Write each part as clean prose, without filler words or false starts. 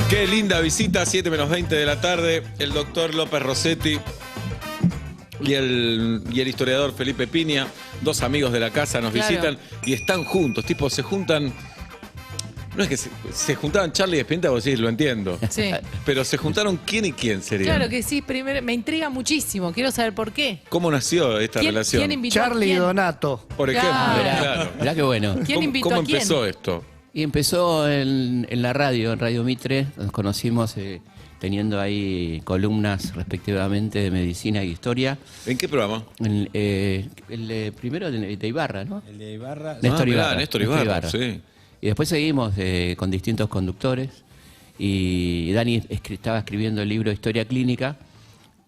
Qué linda visita, 7 menos 20 de la tarde. El doctor López Rossetti y el historiador Felipe Piña, dos amigos de la casa, nos visitan y están juntos. Tipo, se juntan. No es que se juntaban Charlie y Espineta, vos decís, lo entiendo. Sí. Pero se juntaron quién y quién sería. Claro que sí, primero me intriga muchísimo, quiero saber por qué. ¿Cómo nació esta relación? ¿Quién invitó Charlie a y quién? Donato. Por ejemplo, claro. Mirá qué bueno. ¿Quién invitó ¿Cómo a quién? empezó esto? Y empezó en la radio, en Radio Mitre. Nos conocimos teniendo ahí columnas respectivamente de medicina y historia. ¿En qué programa? El primero de Ibarra, ¿no? El de Ibarra. Néstor mirá, Ibarra. Néstor Ibarra, sí. Y después seguimos con distintos conductores. Y Dani estaba escribiendo el libro Historia Clínica.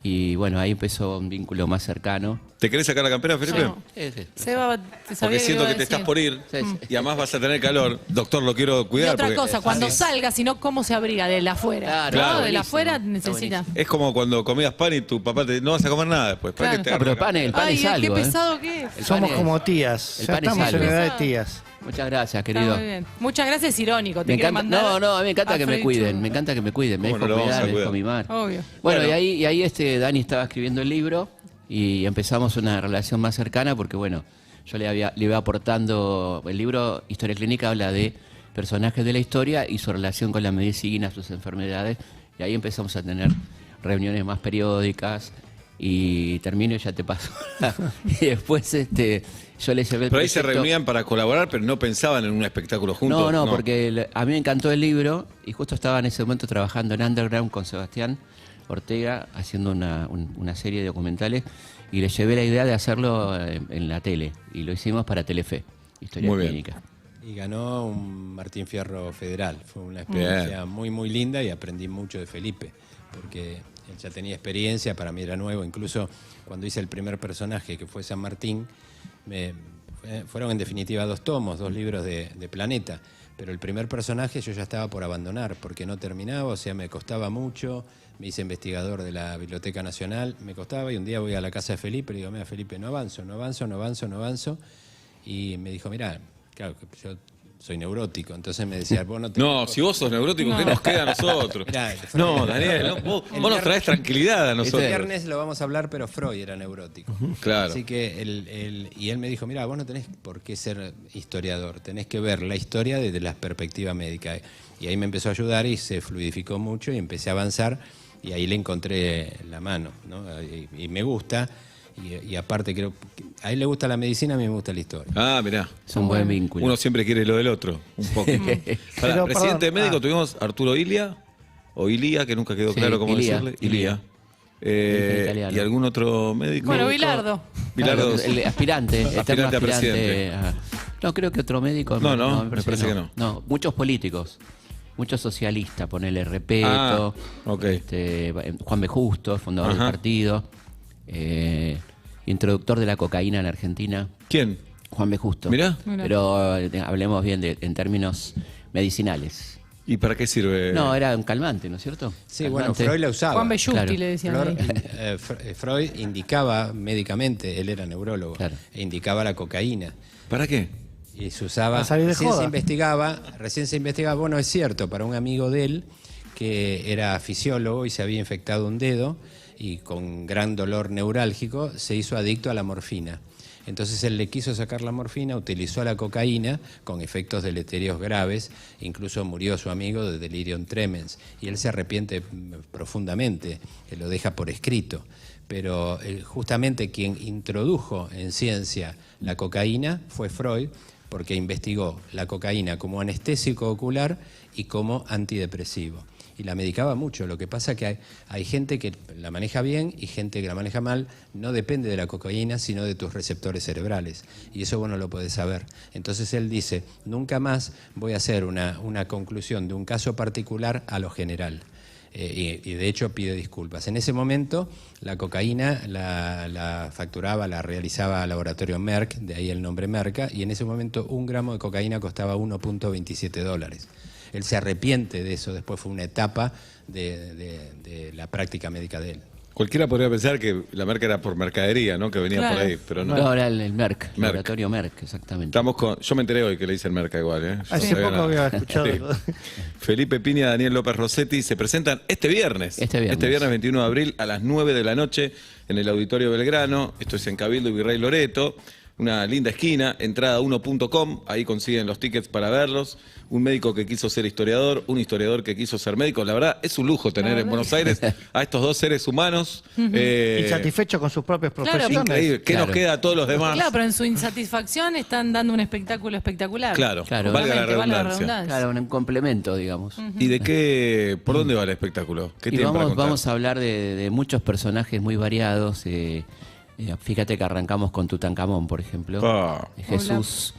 Y bueno, ahí empezó un vínculo más cercano. ¿Te querés sacar la campera, Felipe? No. Sí. Seba, te sabía Porque que siento iba a que te estás decir. por ir Sí. y además vas a tener calor. Doctor, lo quiero Y cuidar. otra porque cosa, cuando salga, si no, ¿cómo se abriga? De la afuera. Claro, ¿no? De buenísimo, la afuera está necesita. buenísimo. es como cuando comías pan y tu papá te no vas a comer nada después. ¿Para Claro. qué te No, pero agarra el pan Ay, es algo, qué pesado que es. El Somos pan es- como tías. el Ya pan es estamos en algo. edad de tías. Muchas gracias, Está querido. muy bien. Muchas gracias, es irónico. Te Me quiero encanta, mandar a mí me encanta a que me Freddy cuiden, Churro. me encanta que me cuiden, me ¿Cómo dejo no lo vamos a cuidar, me dejo cuidar? mimar. Obvio. Bueno, Bueno. y ahí Dani estaba escribiendo el libro y empezamos una relación más cercana porque bueno, yo le iba aportando, el libro Historia Clínica habla de personajes de la historia y su relación con la medicina, sus enfermedades, y ahí empezamos a tener reuniones más periódicas y termino y ya te paso. Y después yo le llevé el Pero ahí se proyecto. reunían para colaborar, pero no pensaban en un espectáculo juntos. No, porque a mí me encantó el libro y justo estaba en ese momento trabajando en Underground con Sebastián Ortega haciendo una serie de documentales y le llevé la idea de hacerlo en la tele y lo hicimos para Telefe, Historia Muy bien. Clínica. Y ganó un Martín Fierro Federal. Fue una experiencia muy, muy linda y aprendí mucho de Felipe, porque él ya tenía experiencia, para mí era nuevo. Incluso cuando hice el primer personaje, que fue San Martín, fueron en definitiva 2 tomos, 2 libros de Planeta. Pero el primer personaje yo ya estaba por abandonar, porque no terminaba, o sea, me costaba mucho. Me hice investigador de la Biblioteca Nacional, me costaba, y un día voy a la casa de Felipe y le digo, mira, Felipe, no avanzo. Y me dijo, mirá, claro, que yo soy neurótico, entonces me decía, vos no te... No, si vos sos neurótico, ¿qué nos queda a nosotros? Mirá, No, Daniel, no, vos nos traés tranquilidad a El nosotros. viernes lo vamos a hablar, pero Freud era neurótico. Claro. Así que él me dijo, mira, vos no tenés por qué ser historiador, tenés que ver la historia desde la perspectiva médica. Y ahí me empezó a ayudar y se fluidificó mucho y empecé a avanzar y ahí le encontré la mano, ¿no? Y me gusta, y aparte creo que a él le gusta la medicina, a mí me gusta la historia. Ah, mirá. Es un buen vínculo. Uno siempre quiere lo del otro, un poco. Pará, Pero, presidente perdón, médico tuvimos Arturo Ilia, o Ilía, que nunca quedó Sí, claro cómo Ilia, decirle. Ilia. ¿Y algún otro médico? Bueno, Bilardo. Bilardo. Claro, el aspirante, eterno Aspirante a presidente. No, creo que otro médico. No, me parece que no. No, muchos políticos, muchos socialistas, ponele Repeto, ok. Juan B. Justo, fundador del Ajá. partido, introductor de la cocaína en Argentina, ¿Quién? Juan B. Justo. Mirá. Pero hablemos bien en términos medicinales. ¿Y para qué sirve? No, era un calmante, ¿no es cierto? Sí, bueno, Calmante. Freud la usaba. Juan Belluti Claro. le decían ahí. Freud indicaba médicamente, él era neurólogo, Claro. e indicaba la cocaína. ¿Para qué? Y se usaba, Para salir de recién joda. se investigaba, bueno, es cierto, para un amigo de él que era fisiólogo y se había infectado un dedo y con gran dolor neurálgico se hizo adicto a la morfina. Entonces él le quiso sacar la morfina, utilizó la cocaína con efectos deleterios graves, incluso murió su amigo de delirium tremens y él se arrepiente profundamente, él lo deja por escrito. Pero justamente quien introdujo en ciencia la cocaína fue Freud, porque investigó la cocaína como anestésico ocular y como antidepresivo. Y la medicaba mucho. Lo que pasa es que hay gente que la maneja bien y gente que la maneja mal. No depende de la cocaína, sino de tus receptores cerebrales. Y eso vos no lo podés saber. Entonces él dice, nunca más voy a hacer una conclusión de un caso particular a lo general. Y de hecho pide disculpas. En ese momento la cocaína la facturaba, la realizaba el laboratorio Merck, de ahí el nombre Merca, y en ese momento 1 gramo de cocaína costaba $1.27. Él se arrepiente de eso, después fue una etapa de la práctica médica de él. Cualquiera podría pensar que la marca era por mercadería, ¿no? Que venía Claro. por ahí, pero no. No, ahora el Merck, Merck. laboratorio Merck, exactamente. Estamos con. Yo me enteré hoy que le dicen Merca igual, ¿eh? Yo Hace no sabía poco nada. había escuchado. Sí. Felipe Piña, Daniel López Rossetti se presentan este viernes. Este viernes. 21 de abril a las 9 de la noche en el Auditorio Belgrano. Esto es en Cabildo y Virrey Loreto. Una linda esquina, entrada1.com, ahí consiguen los tickets para verlos. Un médico que quiso ser historiador, un historiador que quiso ser médico. La verdad, es un lujo tener en Buenos Aires a estos dos seres humanos. Y satisfecho con sus propios Claro, profesiones. Increíble. ¿Qué Claro. nos queda a todos los demás? Claro, pero en su insatisfacción están dando un espectáculo espectacular. Claro, Claro. valga la Realmente, redundancia. Claro, un complemento, digamos. ¿Y de qué, por dónde va el espectáculo? ¿Qué Y tienen para vamos, contar? vamos a hablar de muchos personajes muy variados. Fíjate que arrancamos con Tutankamón, por ejemplo. Ah. Jesús,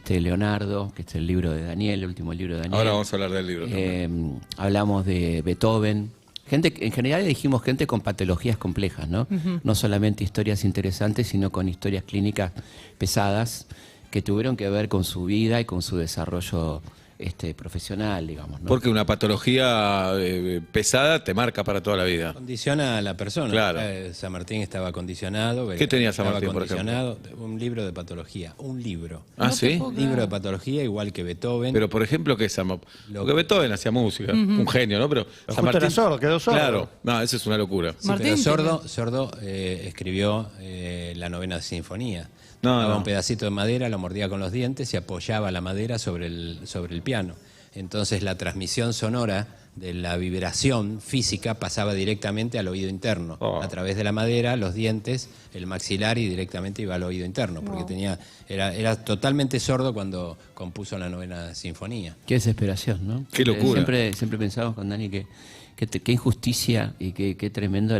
Leonardo, que es el libro de Daniel, el último libro de Daniel. Ahora vamos a hablar del libro. también. Hablamos de Beethoven. Gente, en general dijimos gente con patologías complejas, ¿no? No solamente historias interesantes, sino con historias clínicas pesadas que tuvieron que ver con su vida y con su desarrollo profesional, digamos, ¿no? Porque una patología pesada te marca para toda la vida. Condiciona a la persona. Claro. San Martín estaba condicionado. ¿Qué tenía San estaba Martín, por ejemplo? condicionado. Un libro de patología. Un libro. ¿Ah, sí? Un libro de patología igual que Beethoven. Pero, por ejemplo, ¿qué es Porque Beethoven hacía música, un genio, ¿no? Pero justo era sordo, quedó sordo. Claro, no, eso es una locura. Sí, Martín pero Sordo escribió la novena sinfonía. No, Tomaba no. un pedacito de madera, lo mordía con los dientes y apoyaba la madera sobre el piano. Entonces la transmisión sonora de la vibración física pasaba directamente al oído interno. Oh. A través de la madera, los dientes, el maxilar y directamente iba al oído interno. Porque era totalmente sordo cuando compuso la novena sinfonía. Qué desesperación, ¿no? Qué locura. Siempre pensamos con Dani qué injusticia y qué tremendo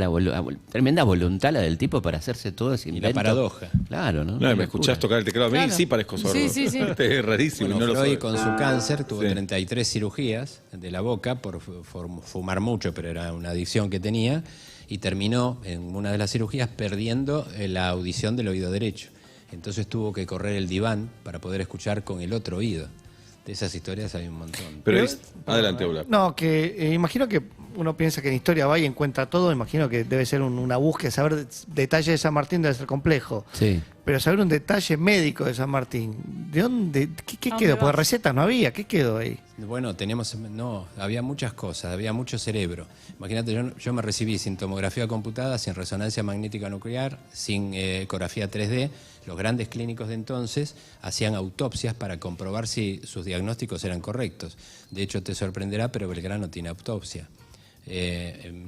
tremenda voluntad la del tipo para hacerse todo ese Y la invento. paradoja. Claro, ¿no? No, Qué me locura. escuchás tocar el teclado. A mí Claro. sí parezco sordo. Sí, sí, sí. Es rarísimo, Bueno, no lo Freud soy. con su cáncer tuvo Sí. 33 cirugías de la boca por fumar mucho, pero era una adicción que tenía, y terminó en una de las cirugías perdiendo la audición del oído derecho. Entonces tuvo que correr el diván para poder escuchar con el otro oído. De esas historias hay un montón. Pero adelante, Ola. No, que imagino que uno piensa que en historia va y encuentra todo. Imagino que debe ser una búsqueda. Saber detalles de San Martín debe ser complejo. Sí. Pero saber un detalle médico de San Martín, ¿de dónde? ¿Qué ¿Dónde quedó? vas? Porque recetas no había. ¿Qué quedó ahí? Bueno, había muchas cosas, había mucho cerebro. Imagínate, yo me recibí sin tomografía computada, sin resonancia magnética nuclear, sin ecografía 3D. Los grandes clínicos de entonces hacían autopsias para comprobar si sus diagnósticos eran correctos. De hecho, te sorprenderá, pero Belgrano tiene autopsia.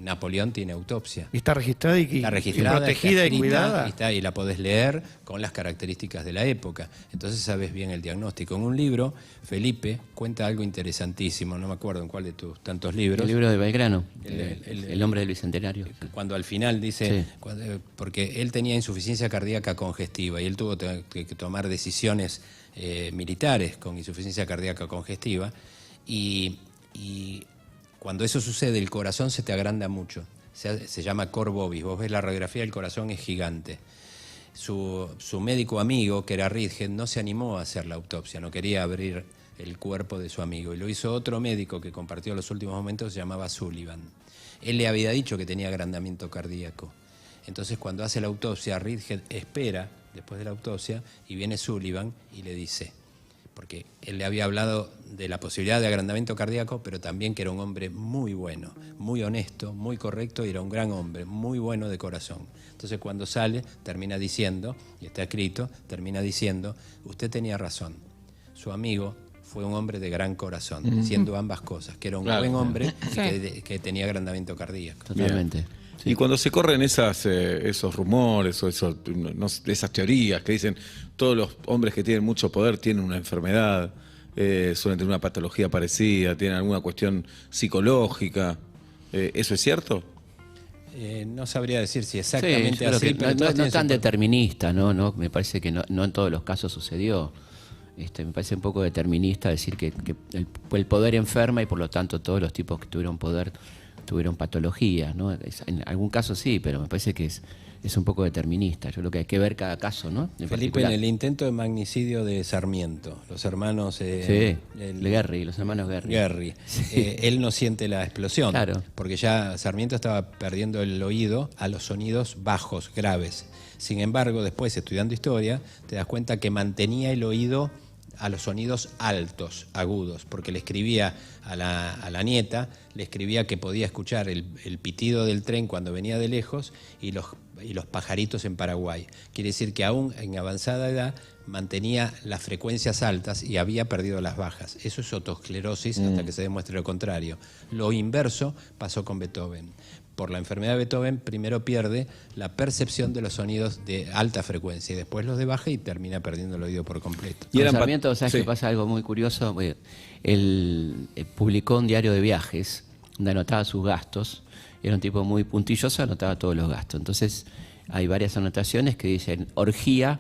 Napoleón tiene autopsia. Y está registrada y, Está registrada, y protegida está y escrita, cuidada. y la podés leer con las características de la época. Entonces sabes bien el diagnóstico. En un libro, Felipe cuenta algo interesantísimo, no me acuerdo en cuál de tus tantos libros. El libro de Belgrano, El- el hombre del bicentenario. Cuando al final dice, Sí. porque él tenía insuficiencia cardíaca congestiva y él tuvo que tomar decisiones militares con insuficiencia cardíaca congestiva, y cuando eso sucede el corazón se te agranda mucho, se llama cor bovis, vos ves la radiografía, el corazón es gigante. Su médico amigo, que era Ridhead, no se animó a hacer la autopsia, no quería abrir el cuerpo de su amigo, y lo hizo otro médico que compartió los últimos momentos, se llamaba Sullivan. Él le había dicho que tenía agrandamiento cardíaco. Entonces, cuando hace la autopsia, Ridhead espera después de la autopsia y viene Sullivan y le dice, porque él le había hablado de la posibilidad de agrandamiento cardíaco, pero también que era un hombre muy bueno, muy honesto, muy correcto, y era un gran hombre, muy bueno de corazón. Entonces, cuando sale, termina diciendo, y está escrito, termina diciendo, usted tenía razón, su amigo fue un hombre de gran corazón, siendo ambas cosas, que era un Claro. buen hombre y Sí. que tenía agrandamiento cardíaco. Totalmente. Y cuando se corren esos rumores o esas teorías que dicen todos los hombres que tienen mucho poder tienen una enfermedad, suelen tener una patología parecida, tienen alguna cuestión psicológica, ¿eso es cierto? No sabría decir si Sí, exactamente yo creo así, que pero no todas es tienen tan su- determinista, ¿no? Me parece que no en todos los casos sucedió. Me parece un poco determinista decir que el poder enferma y por lo tanto todos los tipos que tuvieron poder tuvieron patologías, ¿no? En algún caso sí, pero me parece que es un poco determinista. Yo creo que hay que ver cada caso, ¿no? Felipe, particular. en el intento de magnicidio de Sarmiento, los hermanos Sí, Guerri, los hermanos Guerri. Guerri, él no siente la explosión, Claro. porque ya Sarmiento estaba perdiendo el oído a los sonidos bajos, graves. Sin embargo, después, estudiando historia, te das cuenta que mantenía el oído a los sonidos altos, agudos, porque le escribía a la nieta, le escribía que podía escuchar el pitido del tren cuando venía de lejos y los pajaritos en Paraguay. Quiere decir que aún en avanzada edad mantenía las frecuencias altas y había perdido las bajas. Eso es otosclerosis hasta que se demuestre lo contrario. Lo inverso pasó con Beethoven. Por la enfermedad de Beethoven, primero pierde la percepción de los sonidos de alta frecuencia y después los de baja y termina perdiendo el oído por completo. Y Con eran Sarmiento, ¿sabes sí. que pasa algo muy curioso? Él publicó un diario de viajes donde anotaba sus gastos. Era un tipo muy puntilloso, anotaba todos los gastos. Entonces, hay varias anotaciones que dicen orgía,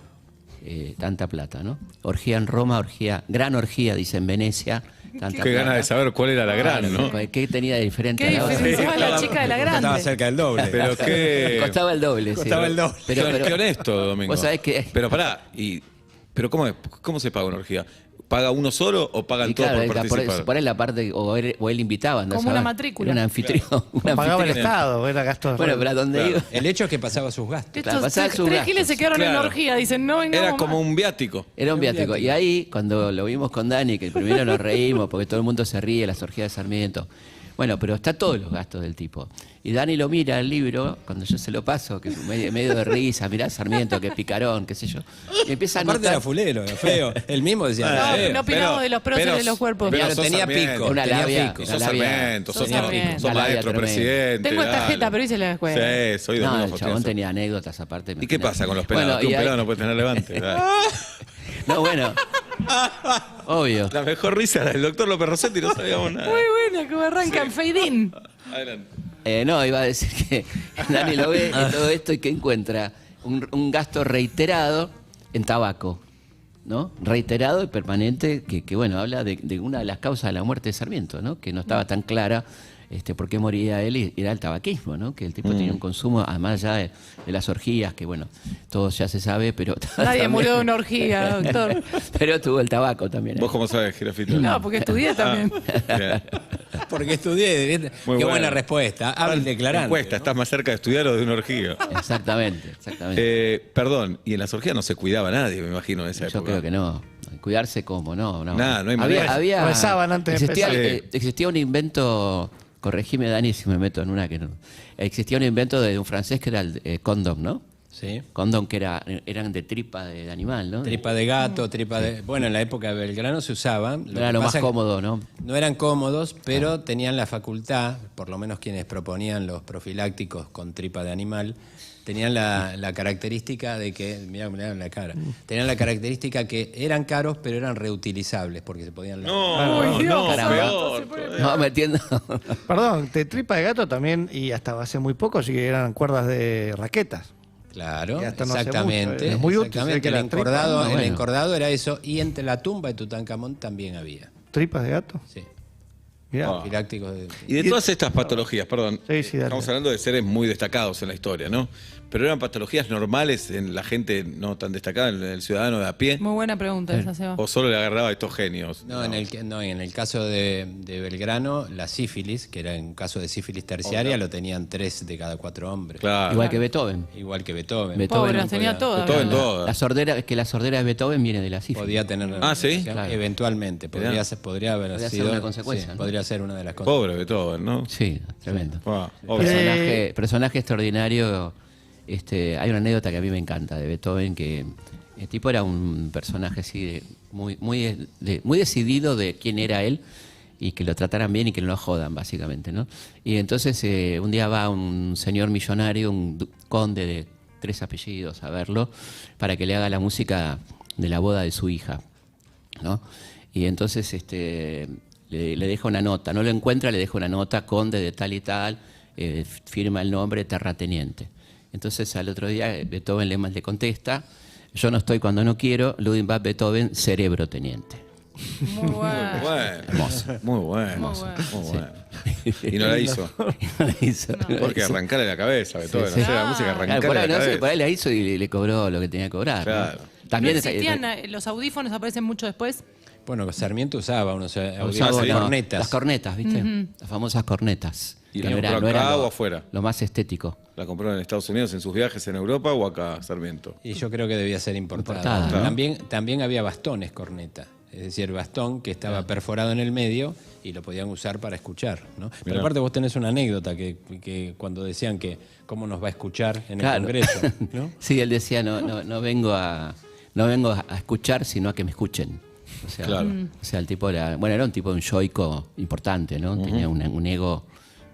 tanta plata, ¿no? Orgía en Roma, gran orgía, dice en Venecia, tanta Qué plata. ganas de saber cuál era la gran, ¿no? ¿Qué tenía de diferente? ¿Qué a la otra? diferencia la chica de la Estaba grande? cerca del doble. Pero qué... Costaba el doble. Costaba el doble. Qué honesto, Domingo. Vos sabés que... Pero pará, pero ¿cómo se paga una orgía? ¿Paga uno solo o pagan Y todos claro, por participar? por ahí la parte, o él invitaba, ¿no? Como una matrícula. Era un anfitrión. un Pagaba el anfitrión. Estado, era gastos. Bueno, pero a donde Claro. iba... El hecho es que pasaba sus gastos. Estos Claro, pasaba sus tres gastos. giles se quedaron en Claro. la orgía, dicen, no vengamos Era como más. un viático. Era un viático. Y ahí, cuando lo vimos con Dani, que primero nos reímos porque todo el mundo se ríe, las orgías de Sarmiento. Bueno, pero está todos los gastos del tipo. Y Dani lo mira el libro, cuando yo se lo paso, que es medio de risa, mirá Sarmiento, que picarón, qué sé yo. Y empieza a Aparte notar... era fulero, era feo. Él mismo decía, No, era feo. no opinamos de los próceres de los cuerpos. Pero Pero sos tenía Sarmiento. pico, Una tenía labia, pico. Sos una labia. Sarmiento, sos Sos Sarmiento. sos Una labia maestro, tremenda. presidente. Tengo dale. tarjeta, pero hice la escuela. Sí, soy No, Domingo el chabón Faustino. tenía anécdotas aparte. ¿Y qué imagínate. pasa con los pelados? Bueno, que un y pelado ahí- no puede tener levante. Dale. No, bueno. Obvio. La mejor risa era del doctor López Rossetti, no sabíamos nada. Muy buena, como arrancan, fade in. Adelante. No, iba a decir que Dani lo ve en todo esto y que encuentra un gasto reiterado en tabaco, ¿no? Reiterado y permanente, que bueno, habla de una de las causas de la muerte de Sarmiento, ¿no? Que no estaba tan clara por qué moría él, y era el tabaquismo, ¿no? Que el tipo tenía un consumo, además ya de las orgías, que bueno, todo ya se sabe, pero... Nadie también- murió de una orgía, doctor. Pero tuvo el tabaco también. ¿Vos cómo sabes, Girafito? No, porque estudié también. Bien. Porque estudié. ¿viste? Muy Qué bueno. buena respuesta. Hábil declarante. Encuesta, estás más cerca de estudiar o de una orgía. Exactamente, exactamente. Perdón, y en las orgías no se cuidaba nadie, me imagino, en esa Yo época. creo que no. Cuidarse como, no. Nah, no hay manera. Rezaban antes de existía, empezar. existía un invento, corregime Dani si me meto en una que no. Existía un invento de un francés que era el condom, ¿no? Sí. Condom que eran de tripa de animal, ¿no? Tripa de gato, tripa de... Bueno, en la época de Belgrano se usaban. Era que lo más pasa es que cómodo, ¿no? No eran cómodos, pero tenían la facultad, por lo menos quienes proponían los profilácticos con tripa de animal, tenían la característica de que, mirá la cara, tenían la característica que eran caros, pero eran reutilizables, porque se podían... No, Uy, Dios, caramba. peor. No, metiendo. Perdón, de tripa de gato también, y hasta hace muy poco sí que eran cuerdas de raquetas. Claro, Y hasta no hace exactamente. mucho, es muy útil, exactamente. sé que El la tripa, encordado, no, bueno. el encordado era eso, y entre la tumba de Tutankamón también había. ¿Tripas de gato? Sí. Mirá. Ah. Profilácticos de... Y de todas estas patologías, perdón, Sí, sí, dale. estamos hablando de seres muy destacados en la historia, ¿no? Pero eran patologías normales en la gente no tan destacada, en el ciudadano de a pie, Muy buena pregunta esa, Seba. o solo le agarraba a estos genios. No, en el caso de Belgrano, la sífilis, que era un caso de sífilis terciaria, lo tenían 3 de cada 4 hombres. Claro. Igual que Beethoven. Igual que Beethoven. Beethoven Pobre, no las tenía podía- todas. Beethoven ¿verdad? todo. La sordera, es que la sordera de Beethoven viene de la sífilis. Podía tener... Ah, ¿sí? Claro. Eventualmente. Podría Mirá. podría haber Podría ser sido... una consecuencia, ¿no? Podría ser una de las consecuencias. Pobre Beethoven, ¿no? Sí, tremendo. Ah, obvio. Personaje extraordinario. Hay una anécdota que a mí me encanta de Beethoven, que el tipo era un personaje así muy decidido de quién era él y que lo trataran bien y que no lo jodan, básicamente, ¿no? Y entonces un día va un señor millonario, un conde de 3 apellidos, a verlo para que le haga la música de la boda de su hija, ¿no? Y entonces le deja una nota, no lo encuentra, le deja una nota, conde de tal y tal, firma el nombre, terrateniente. Entonces al otro día Beethoven le contesta, yo no estoy cuando no quiero, Ludwig van Beethoven, cerebro teniente. Muy bueno. Bueno, Hermoso. muy bueno. Muy bueno. Muy bueno. Y no la hizo. Hizo. Porque arrancarle la cabeza, de todo, no sé, la música, Claro, arrancarle por la ahí, no sé, cabeza. por ahí la hizo y le cobró lo que tenía que cobrar. Claro. ¿no? También ¿No esa- existían, los audífonos aparecen mucho después? Bueno, Sarmiento usaba unos usaba, audífonos no, cornetas. las cornetas, ¿viste? Las famosas cornetas. ¿Y Que la compró acá o afuera? Lo más estético. ¿La compró en Estados Unidos en sus viajes en Europa o acá, Sarmiento? Y yo creo que debía ser importada. Importada, ¿no? También había bastones corneta. Es decir, bastón que estaba perforado en el medio y lo podían usar para escuchar, ¿no? Pero Mirá. aparte vos tenés una anécdota que cuando decían que cómo nos va a escuchar en Claro. el Congreso, ¿no? Sí, él decía, no vengo a escuchar, sino a que me escuchen. O sea, Claro. o sea, el tipo era un tipo, un yoico importante, ¿no? Tenía un ego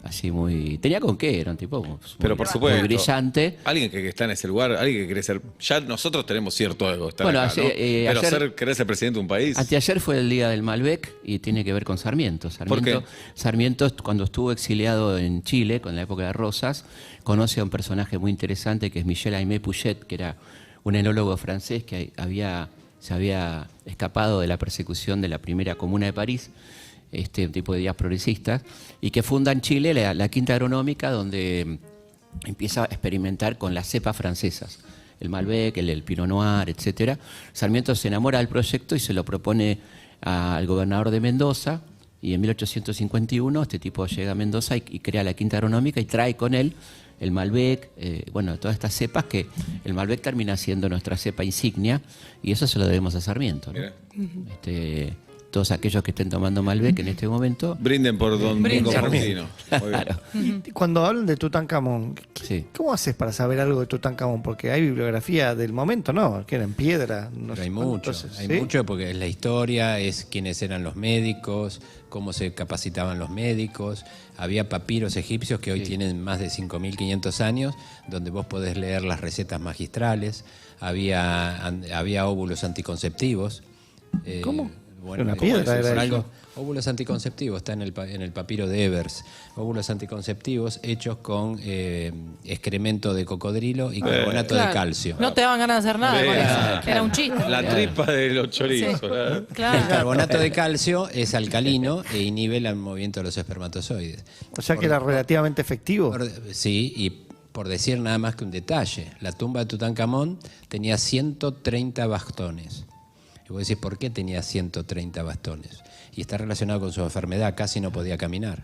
así muy... Tenía con qué, era un tipo muy, Pero por supuesto. muy brillante. Alguien que está en ese lugar, alguien que quiere ser... Ya nosotros tenemos cierto ego estar Bueno, acá, ¿no? Pero ayer- querer ser presidente de un país... Anteayer fue el día del Malbec y tiene que ver con Sarmiento. ¿Por qué? Sarmiento, cuando estuvo exiliado en Chile, con la época de Rosas, conoce a un personaje muy interesante que es Michel Aimé Puget, que era un enólogo francés que se había escapado de la persecución de la primera Comuna de París, un tipo de ideas progresistas, y que funda en Chile la Quinta Agronómica, donde empieza a experimentar con las cepas francesas, el Malbec, el Pinot Noir, etcétera. Sarmiento se enamora del proyecto y se lo propone al gobernador de Mendoza, y en 1851 este tipo llega a Mendoza y crea la Quinta Agronómica y trae con él el Malbec, todas estas cepas que el Malbec termina siendo nuestra cepa insignia, y eso se lo debemos a Sarmiento, ¿no? Mira. Todos aquellos que estén tomando Malbec en este momento. Brinden por Don Domingo Brinden. Martino. Muy bien. Claro. Y cuando hablan de Tutankamón, Sí. ¿cómo haces para saber algo de Tutankamón? Porque hay bibliografía del momento, ¿no? Que era en piedra. No Pero sé hay cuánto, mucho, entonces, hay ¿sí? mucho porque es la historia, es quiénes eran los médicos, cómo se capacitaban los médicos. Había papiros egipcios que hoy tienen más de 5.500 años, donde vos podés leer las recetas magistrales. Había óvulos anticonceptivos. ¿Cómo? Bueno, Una ¿cómo piedra es eso? era Algo- eso. Óvulos anticonceptivos, está en el papiro de Evers. Óvulos anticonceptivos hechos con excremento de cocodrilo y carbonato de Claro. calcio. No te daban ganas de hacer nada con Claro. eso. Era un chiste. La tripa de los chorizos. Sí. ¿verdad? El Claro. carbonato de calcio es alcalino e inhibe el movimiento de los espermatozoides. O sea que era relativamente efectivo. Sí, y por decir nada más que un detalle, la tumba de Tutankamón tenía 130 bastones. Y vos decís, ¿por qué tenía 130 bastones? Y está relacionado con su enfermedad, casi no podía caminar.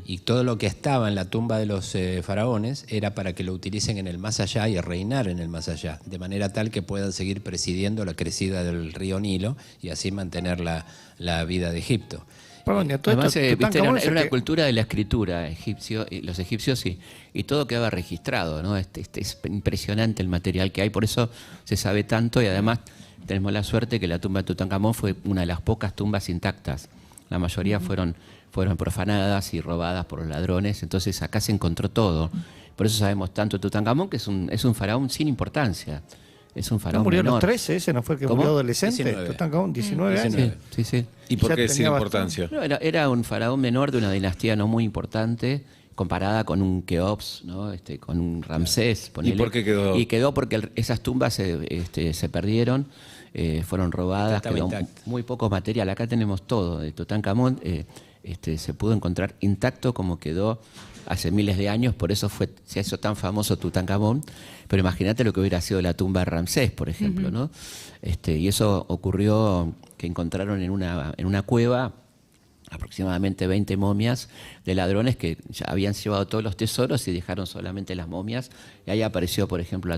Y todo lo que estaba en la tumba de los faraones era para que lo utilicen en el más allá y reinar en el más allá, de manera tal que puedan seguir presidiendo la crecida del río Nilo y así mantener la vida de Egipto. Perdón, y a todo Además, esto, viste, Tutankamón es era el una que- cultura de la escritura los egipcios y todo quedaba registrado, ¿no? Es impresionante el material que hay, por eso se sabe tanto, y además tenemos la suerte que la tumba de Tutankamón fue una de las pocas tumbas intactas. La mayoría fueron profanadas y robadas por los ladrones, entonces acá se encontró todo. Por eso sabemos tanto de Tutankamón, que es un faraón sin importancia. Es un ¿No faraón murió a los menor. 13? ¿Ese no fue el que ¿Cómo? murió adolescente? 19. Tutankamón, 19 años. 19. Sí, sí, sí. ¿Y por Ya qué sin tenía importancia? No, era un faraón menor de una dinastía no muy importante, comparada con un Keops, ¿no? Con un Ramsés. ponele. por qué quedó? Y quedó porque esas tumbas se perdieron, fueron robadas, Estaba quedó intacto. muy poco material. Acá tenemos todo. De Tutankamón se pudo encontrar intacto como quedó hace miles de años, por eso se hizo tan famoso Tutankamón. Pero imagínate lo que hubiera sido la tumba de Ramsés, por ejemplo, ¿no? Y eso ocurrió que encontraron en una cueva aproximadamente 20 momias de ladrones que ya habían llevado todos los tesoros y dejaron solamente las momias. Y ahí apareció, por ejemplo,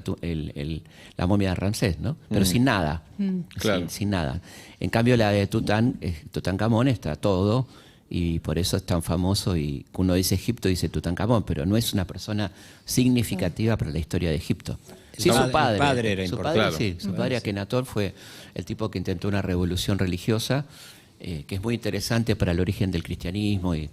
la momia de Ramsés, ¿no? Pero sin nada. Claro. Sin nada. En cambio, la de Tutankamón está todo, y por eso es tan famoso. Y uno dice Egipto, dice Tutankamón, pero no es una persona significativa para la historia de Egipto. Sí, El su padre. padre era su importante. padre, sí, su padre Akenatón fue el tipo que intentó una revolución religiosa, que es muy interesante para el origen del cristianismo y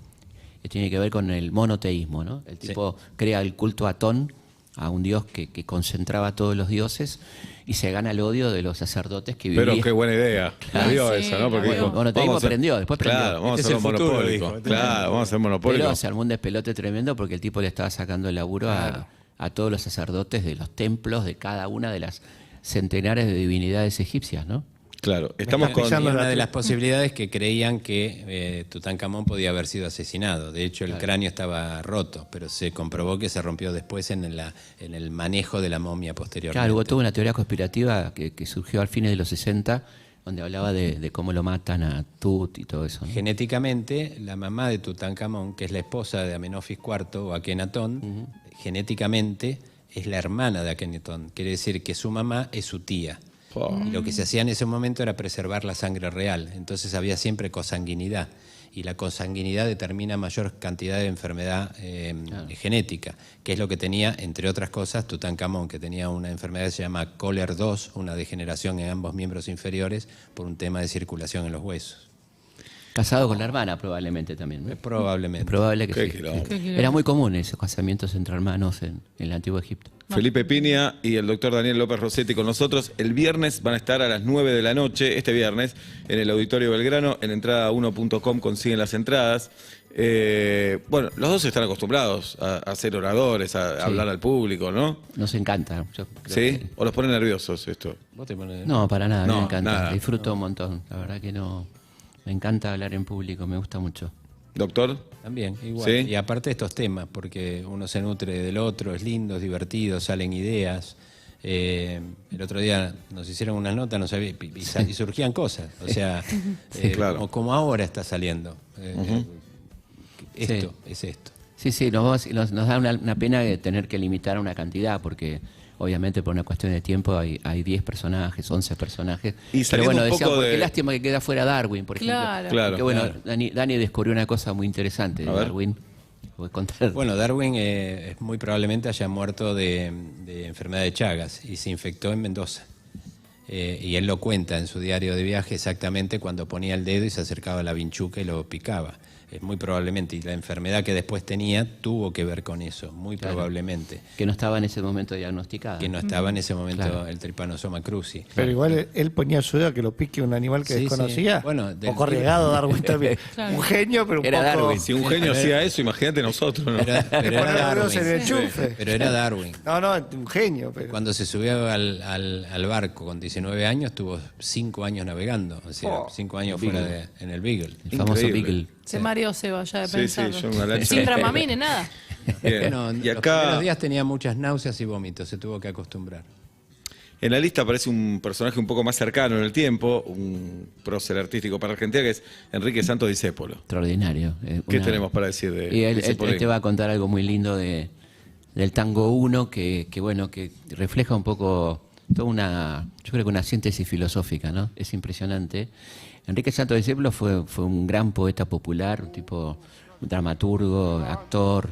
tiene que ver con el monoteísmo, ¿no? El tipo crea el culto a Atón, a un dios que concentraba a todos los dioses, y se gana el odio de los sacerdotes que vivían. Pero qué buena idea. La dio Sí, esa, ¿no? Porque la dijo, dio. Monoteísmo vamos a- aprendió, después aprendió. Claro, vamos a Este hacer es el futuro, monopólico. dijo. Claro, vamos a hacer monopólico. Pero se armó un despelote tremendo porque el tipo le estaba sacando el laburo a todos los sacerdotes de los templos de cada una de las centenares de divinidades egipcias, ¿no? Claro, estamos con... pisando una la- de las posibilidades que creían que Tutankamón podía haber sido asesinado. De hecho, el cráneo estaba roto, pero se comprobó que se rompió después en el manejo de la momia posteriormente. Claro, hubo toda una teoría conspirativa que surgió al fines de los 60, donde hablaba de cómo lo matan a Tut y todo eso, ¿no? Genéticamente, la mamá de Tutankamón, que es la esposa de Amenofis IV o Akenatón, genéticamente es la hermana de Akenatón. Quiere decir que su mamá es su tía. Y lo que se hacía en ese momento era preservar la sangre real. Entonces había siempre consanguinidad. Y la consanguinidad determina mayor cantidad de enfermedad genética, que es lo que tenía, entre otras cosas, Tutankamón, que tenía una enfermedad que se llama Kohler-2, una degeneración en ambos miembros inferiores por un tema de circulación en los huesos. Casado con la hermana probablemente también, ¿no? Probablemente. Es probable que Qué sí. quilombo. Sí. Era muy común esos casamientos entre hermanos en el antiguo Egipto. Felipe Piña y el doctor Daniel López Rossetti con nosotros. El viernes van a estar a las 9 de la noche, este viernes, en el Auditorio Belgrano. En entrada1.com consiguen las entradas. Bueno, los dos están acostumbrados a ser oradores, a hablar al público, ¿no? Nos encanta. Yo creo ¿Sí? que- ¿O los pone nerviosos esto? ¿Vos te pones- No, para nada, No, me encanta. nada. Disfruto un montón. La verdad que no. Me encanta hablar en público, me gusta mucho. ¿Doctor? También, igual. ¿Sí? Y aparte estos temas, porque uno se nutre del otro, es lindo, es divertido, salen ideas. El otro día nos hicieron unas notas, no sabía, y surgían cosas. O sea, claro. como ahora está saliendo. Esto Sí. es esto. Sí, nos da una pena de tener que limitar a una cantidad, porque obviamente por una cuestión de tiempo hay 10 personajes, 11 personajes. Y Pero saliendo bueno, un poco decíamos, de- qué lástima que queda fuera Darwin, por ejemplo. Claro. Claro. Porque bueno, Claro. Dani descubrió una cosa muy interesante de A ver. Darwin. Voy a contar. Bueno, Darwin muy probablemente haya muerto de enfermedad de Chagas y se infectó en Mendoza. Y él lo cuenta en su diario de viaje exactamente cuando ponía el dedo y se acercaba a la vinchuca y lo picaba. Es muy probablemente, y la enfermedad que después tenía tuvo que ver con eso, muy Claro. probablemente. Que no estaba en ese momento diagnosticada. Que no estaba en ese momento Claro. el Trypanosoma cruzi. Pero igual él ponía su dedo a que lo pique un animal que Sí, desconocía. sí. Bueno, un del poco libro. arriesgado Darwin también. Claro. Un genio, pero un Era poco... Darwin. Si un genio hacía eso, imagínate nosotros, ¿no? Pero Le era ponía los dedos en el Darwin. enchufe. Pero era Darwin. No, un genio. Pero... Cuando se subió al barco con 19 años, tuvo 5 años navegando. O sea, 5 años fuera en el Beagle. El famoso Increíble. Beagle. Se mareó Seba ya de Sí, pensarlo. sí, yo una lancha. Sin Dramamine, nada. Bien. Bueno, Y los acá, primeros días tenía muchas náuseas y vómitos, se tuvo que acostumbrar. en la lista aparece un personaje un poco más cercano en el tiempo, un prócer artístico para Argentina, que es Enrique Santos Discépolo. Extraordinario. ¿Qué tenemos para decir de Y él Discépolo? te va a contar algo muy lindo del tango 1 que bueno, que refleja un poco toda yo creo que una síntesis filosófica, ¿no? Es impresionante. Enrique Santos Discépolo fue un gran poeta popular, un tipo dramaturgo, actor,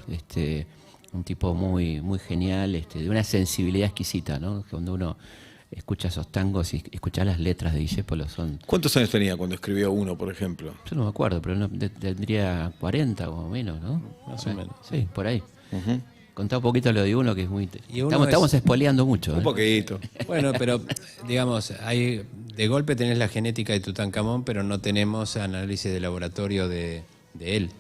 un tipo muy genial, de una sensibilidad exquisita, ¿no? Cuando uno escucha esos tangos y escucha las letras de Discépolo son... ¿Cuántos años tenía cuando escribió uno, por ejemplo? Yo no me acuerdo, pero tendría 40 o menos, ¿no? Más o menos. Sí, por ahí. Contá un poquito lo de uno que es muy... Y uno Estamos espoleando mucho. Un poquito. Bueno, pero digamos, de golpe tenés la genética de Tutankamón, pero no tenemos análisis de laboratorio de él,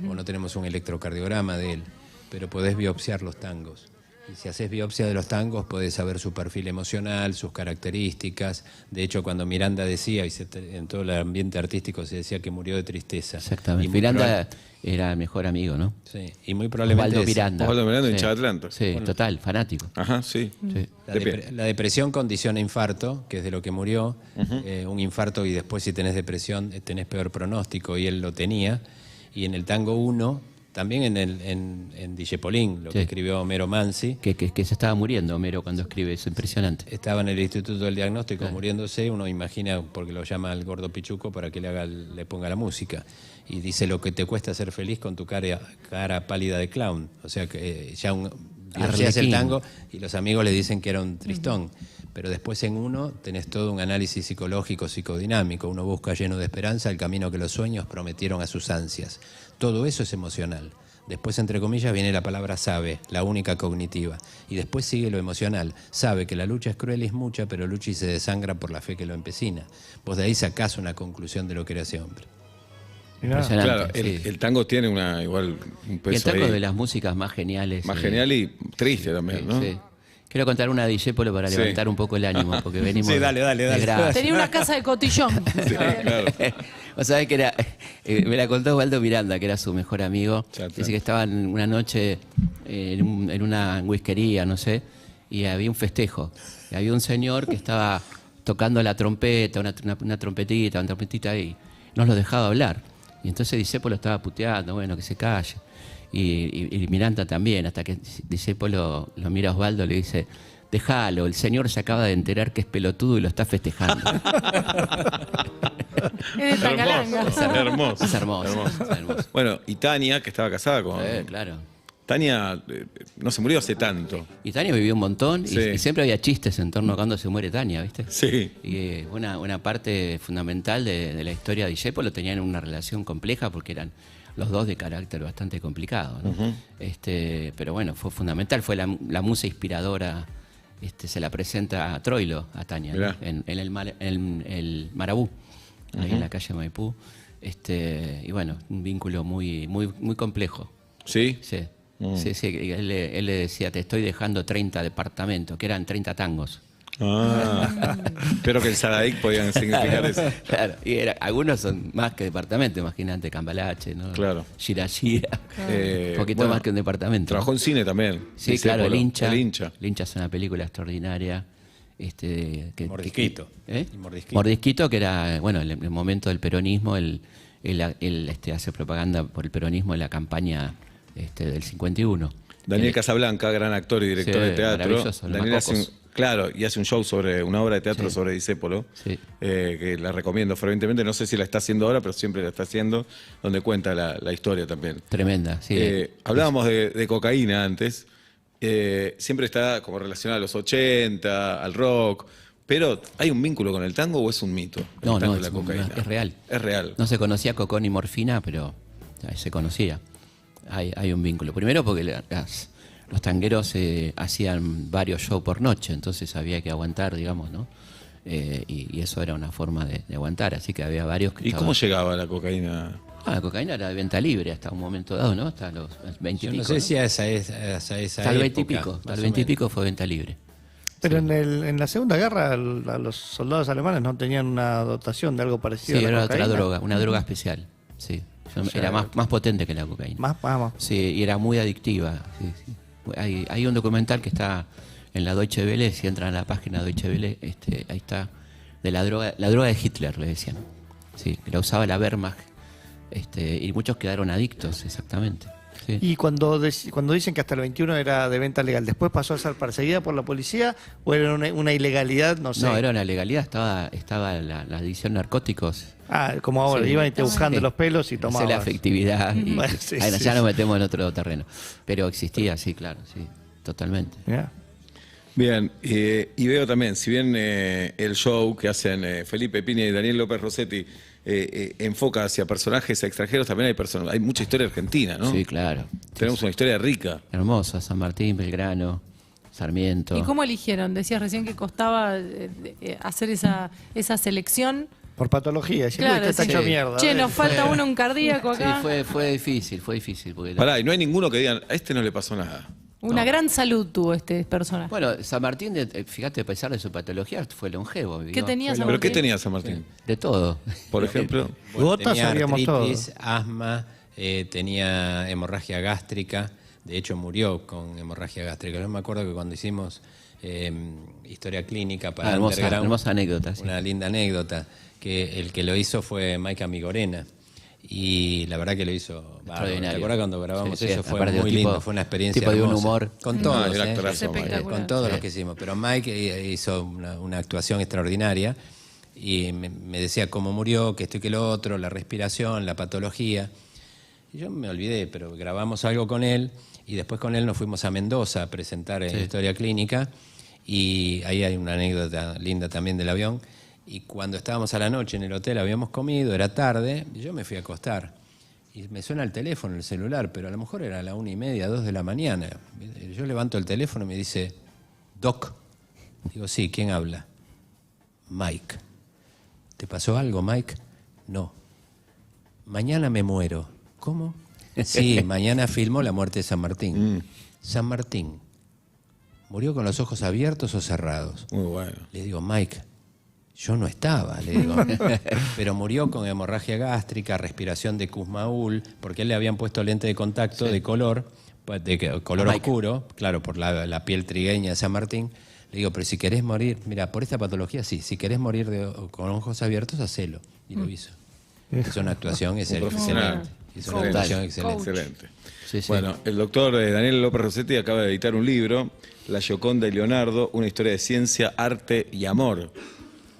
o no tenemos un electrocardiograma de él, pero podés biopsiar los tangos. Y si haces biopsia de los tangos, podés saber su perfil emocional, sus características. De hecho, cuando Miranda decía, en todo el ambiente artístico se decía que murió de tristeza. Exactamente. Y muy Miranda era el mejor amigo, ¿no? Sí, y muy probablemente Osvaldo Miranda. Osvaldo Miranda, Sí. hincha de Atlanta. Sí, total, fanático. Ajá, sí. Sí. La, la depresión condiciona infarto, que es de lo que murió. Un infarto y después si tenés depresión tenés peor pronóstico y él lo tenía. Y en el tango 1, también en Dijepolín, lo Sí. que escribió Homero Mansi, Que se estaba muriendo Homero cuando escribe, es impresionante. estaba en el Instituto del Diagnóstico muriéndose, uno imagina, porque lo llama al gordo pichuco para que le ponga la música. Y dice lo que te cuesta ser feliz con tu cara pálida de clown. O sea que ya hace el tango y los amigos le dicen que era un tristón. Pero después en uno tenés todo un análisis psicológico, psicodinámico. Uno busca lleno de esperanza el camino que los sueños prometieron a sus ansias. Todo eso es emocional. Después, entre comillas, viene la palabra sabe, la única cognitiva. Y después sigue lo emocional. Sabe que la lucha es cruel y es mucha, pero lucha y se desangra por la fe que lo empecina. Vos de ahí sacás una conclusión de lo que era ese hombre. Mirá. Impresionante. Claro, sí. el tango tiene un Y el peso tango ahí de las músicas más geniales. más genial y triste también, ¿no? Sí. Quiero contar una de Discépolo para Sí. levantar un poco el ánimo, porque venimos Sí, dale, de dale. Gracia. Tenía una casa de cotillón. Sí, claro. Vos sabés que era, me la contó Waldo Miranda, que era su mejor amigo. Ya está. Dice que estaban una noche en una whiskería, no sé, y había un festejo. Y había un señor que estaba tocando la trompeta, una trompetita, y no los dejaba hablar. Y entonces Discépolo estaba puteando, bueno, que se calle. Y Miranda también, hasta que Discépolo lo mira a Osvaldo y le dice: déjalo, el señor se acaba de enterar que es pelotudo y lo está festejando. Es de Tacalanga. Hermoso. Es hermoso, es hermoso. Bueno, y Tania, que estaba casada con... Claro. Tania no se murió hace tanto. Y Tania vivió un montón y, Sí. y siempre había chistes en torno a cuando se muere Tania, ¿viste? Sí. Y una parte fundamental de la historia de Discépolo tenían una relación compleja porque eran los dos de carácter bastante complicado, ¿no? Pero bueno, fue fundamental, fue la musa inspiradora. Se la presenta a Troilo, a Tania, ¿no? Mirá. en el Marabú, ahí en la calle Maipú. Y bueno, un vínculo muy, muy, muy complejo. ¿Sí? Sí, sí. Él le decía: te estoy dejando 30 departamentos, que eran 30 tangos. Ah. Espero que el Sadaic podían significar eso. Claro, y algunos son más que departamentos, imagínate, Cambalache, ¿no? Claro. Shirashira, un poquito Bueno, más que un departamento. Trabajó en cine también. Sí, Discépolo. claro, el hincha. El hincha. El hincha es una película extraordinaria. Mordisquito. ¿Eh? El Mordisquito. Mordisquito, que era, bueno, el momento del peronismo, él hace propaganda por el peronismo en la campaña del 51. Daniel Él- Casablanca, gran actor y director Sí, de teatro. maravilloso, los Daniel hace un, Macocos. claro, y hace un show sobre una obra de teatro Sí. sobre Discépolo, Sí. que la recomiendo fervientemente. No sé si la está haciendo ahora, pero siempre la está haciendo, donde cuenta la historia también. Tremenda, sí. Hablábamos de cocaína antes. Siempre está como relacionada a los 80, al rock. Pero, ¿hay un vínculo con el tango o es un mito? El No, tango no, y la cocaína. es real. Es real. No se conocía cocón ni morfina, pero se conocía. Hay un vínculo. Primero porque los tangueros hacían varios shows por noche, entonces había que aguantar, digamos, ¿no? Y eso era una forma de aguantar, así que había varios que ¿Y cómo llegaba la cocaína? La cocaína era de venta libre hasta un momento dado, ¿no? Hasta los 20 y Yo pico. no sé si a esa Hasta el 20 y época, pico. más Hasta el o 20 y menos. pico fue venta libre. Pero en la Segunda Guerra los soldados alemanes no tenían una dotación de algo Sí, parecido a la era otra cocaína. droga, una droga especial. Sí. sea, Era más potente que la cocaína. Más, vamos. Sí, y era muy adictiva. Sí, sí. Hay un documental que está en la Deutsche Welle, si entran a la página Deutsche Welle, ahí está, de la droga de Hitler, le decían. Sí, que la usaba la Wehrmacht. Y muchos quedaron adictos, exactamente. Sí. Y cuando dicen que hasta el 21 era de venta legal, ¿después pasó a ser perseguida por la policía o era una ilegalidad? No sé. No, era una legalidad, estaba la división narcóticos. Como ahora, Sí. iban y te buscando Sí. los pelos y Hacer tomaban. la afectividad. Y, Bueno, sí, bueno, sí, ya sí. nos metemos en otro terreno. Pero existía, sí, claro, sí, totalmente. Bien, y veo también, si bien el show que hacen Felipe Piña y Daniel López Rossetti enfoca hacia personajes extranjeros, también hay mucha historia argentina, ¿no? Sí, claro. Tenemos una historia rica. Hermosa, San Martín, Belgrano, Sarmiento. ¿Y cómo eligieron? Decías recién que costaba hacer esa selección. Por patología. Decís, Claro, "Uy, está sí. hecho mierda". Che, nos falta un cardíaco Sí, acá. fue difícil. Porque Pará, y no hay ninguno que digan, a este no le pasó nada. Una gran salud tuvo este personaje. Bueno, San Martín, fíjate, a pesar de su patología, fue longevo. ¿Qué vivió tenía San ¿Pero qué Martín? tenía San Martín? De todo. Por ejemplo. Gotas tenía sabíamos artritis, todos. asma, tenía hemorragia gástrica. De hecho, murió con hemorragia gástrica. Yo me acuerdo que cuando hicimos historia clínica para Hermosa anécdota. Sí. una linda anécdota, que el que lo hizo fue Mike Amigorena. Y la verdad que lo hizo bárbaro. ¿Te Extraordinario. acuerdas cuando grabamos Sí, sí, eso? Fue aparte muy un tipo- lindo, fue una experiencia tipo de un hermosa. humor. Con No, todos, el actorazo, Es espectacular. con todos Sí. los que hicimos. Pero Mike hizo una actuación extraordinaria y me decía cómo murió, que esto y que lo otro, la respiración, la patología. Y yo me olvidé, pero grabamos algo con él y después con él nos fuimos a Mendoza a presentar historia clínica y ahí hay una anécdota linda también del avión. Y cuando estábamos a la noche en el hotel, habíamos comido, era tarde, y yo me fui a acostar. Y me suena el teléfono, el celular, pero a lo mejor era a la 1:30, 2 de la mañana. Yo levanto el teléfono y me dice, Doc. Digo, sí, ¿quién habla? Mike. ¿Te pasó algo, Mike? No. Mañana me muero. ¿Cómo? Sí, mañana filmo La muerte de San Martín. San Martín ¿Murió con los ojos abiertos o cerrados? Muy bueno. Le digo, Mike, yo no estaba, le digo. Pero murió con hemorragia gástrica, respiración de Kussmaul, porque él le habían puesto lente de contacto de color oscuro, claro, por la piel trigueña de San Martín. Le digo, pero si querés morir, mira, por esta patología sí, si querés morir con ojos abiertos, hacelo. Y lo hizo. Es una actuación excelente. Es una actuación excelente. Excelente. Sí, sí. Bueno, el doctor Daniel López Rossetti acaba de editar un libro, La Gioconda y Leonardo, una historia de ciencia, arte y amor.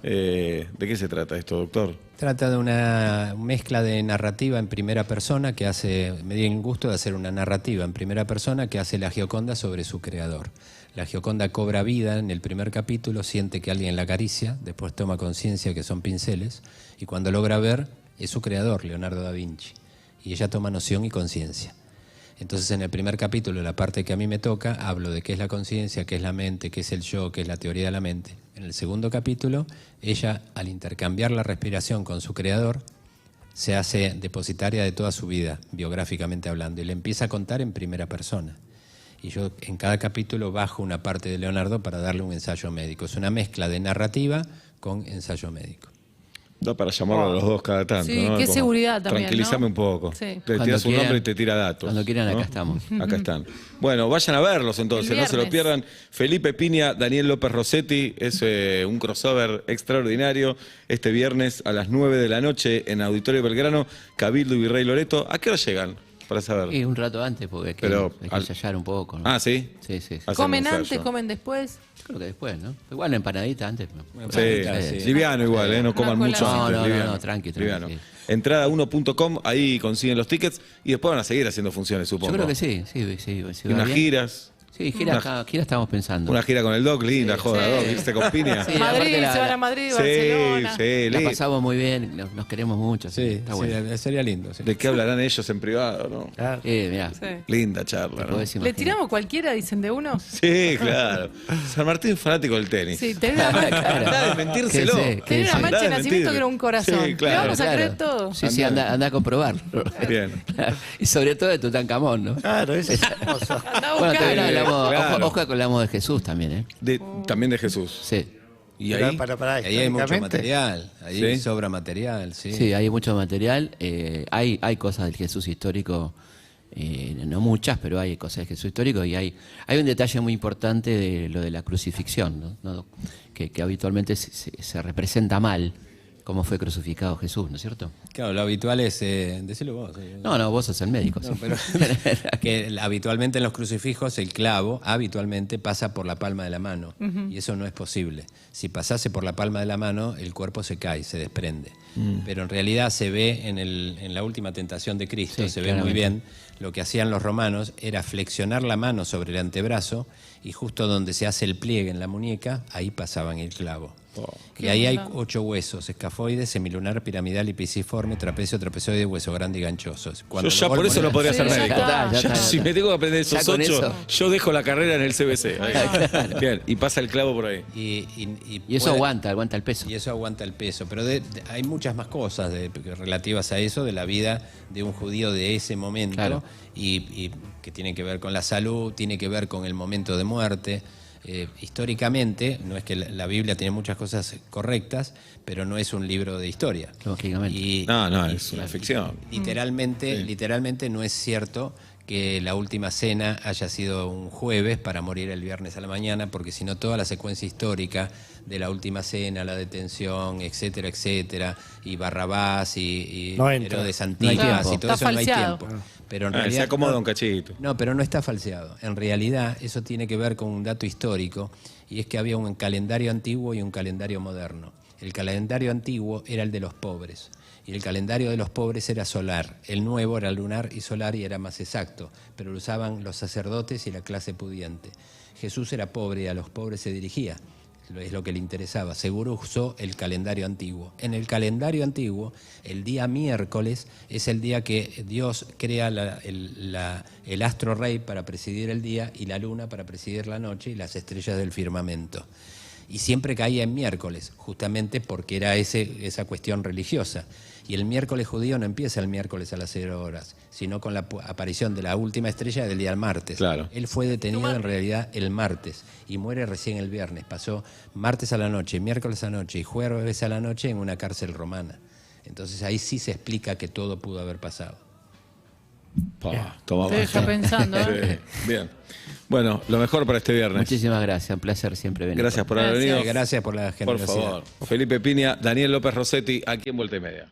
¿De qué se trata esto, doctor? Trata de una mezcla de narrativa en primera persona que me dio el gusto de hacer una narrativa en primera persona que hace la Gioconda sobre su creador. La Gioconda cobra vida en el primer capítulo, siente que alguien la acaricia, después toma conciencia que son pinceles, y cuando logra ver, es su creador, Leonardo da Vinci. Y ella toma noción y conciencia. Entonces, en el primer capítulo, la parte que a mí me toca, hablo de qué es la conciencia, qué es la mente, qué es el yo, qué es la teoría de la mente. En el segundo capítulo, ella, al intercambiar la respiración con su creador, se hace depositaria de toda su vida, biográficamente hablando, y le empieza a contar en primera persona. Y yo en cada capítulo bajo una parte de Leonardo para darle un ensayo médico. Es una mezcla de narrativa con ensayo médico. Da para llamarlo a los dos cada tanto, Sí, ¿no? qué Como, seguridad también, tranquilízame ¿no? un poco. Sí. Te tiras un nombre y te tira datos. Cuando quieran, ¿no? acá estamos. Acá están. Bueno, vayan a verlos entonces, El no se lo viernes. pierdan. Felipe Piña, Daniel López Rossetti, es un crossover extraordinario. Este viernes a las 9 de la noche en Auditorio Belgrano, Cabildo y Virrey Loreto. ¿A qué hora llegan? Para saber. Y un rato antes, porque hay que, Pero hay que al- ensayar un poco, ¿no? Ah, ¿sí? Sí, sí, sí. Hacen ¿Comen ensayo. antes, comen después? Yo creo que después, ¿no? Igual la empanadita antes. ¿No? Sí, liviano igual, ¿eh? No coman Una mucho colación. antes. No, liviano. tranqui, Liviano. sí. Entrada1.com, ahí consiguen los tickets y después van a seguir haciendo funciones, supongo. Yo creo que sí, sí. Si Y va unas bien. giras. Sí, gira estamos pensando. Una gira con el Doc, linda joda, Sí. Doc, ¿viste? Con Piña. Sí, Sí, Madrid, aparte se van a Madrid, sí, Barcelona. La lindo. pasamos muy bien, nos queremos mucho. Sí, Está bueno. sería lindo. Sí. ¿De qué hablarán ellos en privado, no? Claro. Mirá, Sí. Linda charla, ¿no? podés ¿Le imaginar. tiramos cualquiera, dicen de uno? Sí, claro. San Martín es fanático del tenis. Sí, tenés una, Claro. Andá a desmentírselo. ¿Qué sé? tenés una sí. mancha de Andá a nacimiento desmentir. que era un corazón. Sí, claro. ¿Le vamos a Claro. creer todo? Sí, anda a comprobarlo. Bien. Y sobre todo de Tutankamón, ¿no? Claro, eso es hermoso. Andá a Bueno, buscar. también hablamos, Claro. ojo que hablamos de Jesús también, ¿eh? También de Jesús. Sí. Y ahí, Para, Ahí hay mucho históricamente, material, ahí Sí. sobra material, sí. Sí, hay mucho material. Hay cosas del Jesús histórico, no muchas, pero hay cosas del Jesús histórico. Y hay un detalle muy importante de lo de la crucifixión, ¿no? Que habitualmente se representa mal cómo fue crucificado Jesús, ¿no es cierto? Claro, lo habitual es, decilo vos. No, vos sos el médico. No, sí. pero que habitualmente en los crucifijos el clavo habitualmente pasa por la palma de la mano y eso no es posible. Si pasase por la palma de la mano, el cuerpo se cae, se desprende. Pero en realidad se ve en la última tentación de Cristo, Sí, se ve muy claramente. bien, lo que hacían los romanos era flexionar la mano sobre el antebrazo y justo donde se hace el pliegue en la muñeca, ahí pasaban el clavo. Y ahí hay 8 huesos: escafoides, semilunar, piramidal y pisiforme, trapecio, trapezoide, hueso grande y ganchoso. yo ya por eso no podría Sí, ser ya médico. está, ya está. Si me tengo que aprender esos Ya con 8, eso. yo dejo la carrera en el CBC. Ahí. Bien, y pasa el clavo por ahí. Y eso puede- aguanta el peso. Y eso aguanta el peso. Pero hay muchas más cosas relativas a eso, de la vida de un judío de ese momento, Claro. y que tiene que ver con la salud, tiene que ver con el momento de muerte. Históricamente, no es que la Biblia tiene muchas cosas correctas, pero no es un libro de historia. Lógicamente. No, es una ficción. Literalmente no es cierto que la última cena haya sido un jueves para morir el viernes a la mañana, porque si no toda la secuencia histórica de la última cena, la detención, etcétera, etcétera, y Barrabás y No entra. Herodes No hay Antipas tiempo. y todo Está eso, no hay falseado. tiempo. Pero en Se realidad acomoda un cachito. no, pero no está falseado. En realidad eso tiene que ver con un dato histórico, y es que había un calendario antiguo y un calendario moderno. El calendario antiguo era el de los pobres y el calendario de los pobres era solar. El nuevo era lunar y solar y era más exacto, pero lo usaban los sacerdotes y la clase pudiente. Jesús era pobre y a los pobres se dirigía. Es lo que le interesaba. Seguro usó el calendario antiguo. En el calendario antiguo, el día miércoles es el día que Dios crea el astro rey para presidir el día y la luna para presidir la noche y las estrellas del firmamento. Y siempre caía en miércoles, justamente porque era esa cuestión religiosa. Y el miércoles judío no empieza el miércoles a las 0 horas, sino con la aparición de la última estrella del día del martes. Claro. Él fue detenido en realidad el martes y muere recién el viernes. Pasó martes a la noche, miércoles a la noche y jueves a la noche en una cárcel romana. Entonces ahí sí se explica que todo pudo haber pasado. Toma Te deja pensando, ¿eh? Sí, bien. Bueno, lo mejor para este viernes. Muchísimas gracias, un placer siempre venir. Gracias por haber Gracias. venido. Gracias por la Por generosidad. favor. Felipe Piña, Daniel López Rossetti, aquí en Vuelta y Media.